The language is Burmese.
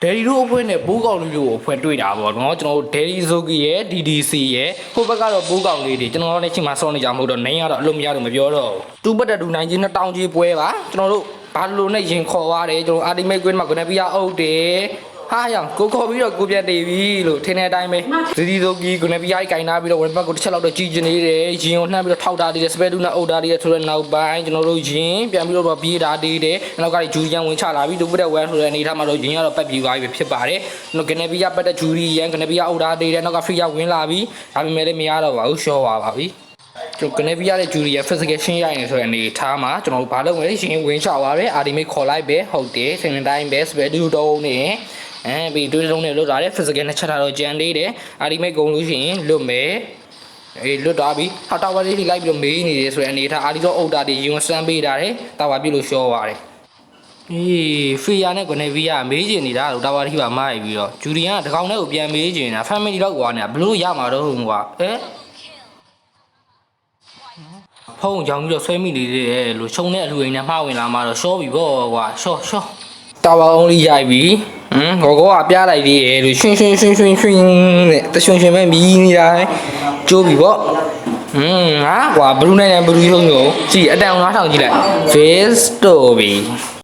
Daddy တို့အဖွဲ့နဲ့ပိုးကောင်လေးတို့အဖွဲ့တွေ့တာပေါ့နော်ကျွန်တော်တို့ Daddy Zoki ရဲ့ DDC ရဲ့ဟိုဘက်ကတော့ပိုးကောင်လေးတွေကျွန်တော်တို့လည်းချိန်မှာစောနေကြမဟုတ်တော့နိုင်ရတော့အလုံးမရတော့မပြောတော့သူ့ဘက်တူနိုင်ချင်း2000ကြီးပွဲပါကျွန်တော်တို့ဘာလို့နဲ့ရင်ခေါ်ရတယ်ကျွန်တော် Ultimate Queen မှာ Gonna be အုပ်တယ်ဟာရောင်ကိုခေါ်ပြီးတော့ကိုပြတ်နေပြီလို့ထင်တဲ့အတိုင်းပဲ Daddy Zoki Gonna be ကင်နာပြီးတော့ One Pack ကိုတစ်ချက်လောက်တော့ကြီးကျင်နေတယ်ရင်ကိုနှမ်းပြီးတော့ထောက်တာတည်တယ် Spare နဲ့အုပ်တာတည်တယ်ဆိုတော့နောက်ပိုင်းကျွန်တော်တို့ရင်ပြန်ပြီးတော့ပြေးတာတည်တယ်နောက်ကဂျူရန်ဝင်ချလာပြီးဒုပတဲ့ဝဲဆိုတဲ့အနေထားမှာတော့ရင်ကတော့ပတ်ပြီးသွားပြီဖြစ်ပါတယ်ကျွန်တော် Gonna be ပတ်တဲ့ဂျူရီရန် Gonna be အုပ်တာတည်တယ်နောက်က Free ဝင်လာပြီးဒါပေမဲ့လည်းမရတော့ပါဘူးရှော့ပါပြီကျွန်တော် Gonna be ရဲ့ဂျူရီရ physical ရှင်းရရင်ဆိုတဲ့အနေထားမှာကျွန်တော်တို့ဘာလုပ်မလဲရှင်ဝင်ချသွားတယ် Ultimate ခေါ်လိုက်ပဲဟုတ်တယ်စင်တိုင်းပဲ Spare တုံးနေပြီးတွေးလုံးနဲ့လွတ်လာတယ် physical နဲ့ချက်ထားတော့ကြံသေးတယ် Ultimate ကုန်လို့ရှိရင်လွတ်မယ်လွတ်သွားပြီဟာတာဝါလေးထိလိုက်ပြီးတော့မေးနေတယ်ဆိုတဲ့အနေထားအာဒီတော့အုတ်တာတွေယွန်စမ်းပေးတာတယ်တာဝါပြလို့ရှော့ပါတယ်ဖီယာနဲ့ကိုနေဗီယာမေးချင်နေတာလို့တာဝါထိပါမားပြီးတော့ဂျူရီယန်ကတကောင်နဲ့ကိုပြန်မေးချင်တာ family တော့ကွာနေတာဘလို့ရမှာတော့ကွာဖုန်းကြောင်ပြီးတော့ဆွဲမိနေတယ်လို့ရှုံတဲ့အလူအိမ်နဲ့မှားဝင်လာမှတော့ရှော့ပြီပေါ့ကွာရှော့တာဝါအောင်လေးရိုက်ပြီကိုကပြားလိုက်သေးတယ်လို့ရွှင်နဲ့တရွှင်ပဲမြည်နေတာကျိုးပြီပေါ့ငါကွာဘလူးနဲ့ဘလူးရုံးကိုကြည့်အတန်9000ကြည့်လိုက် Face Story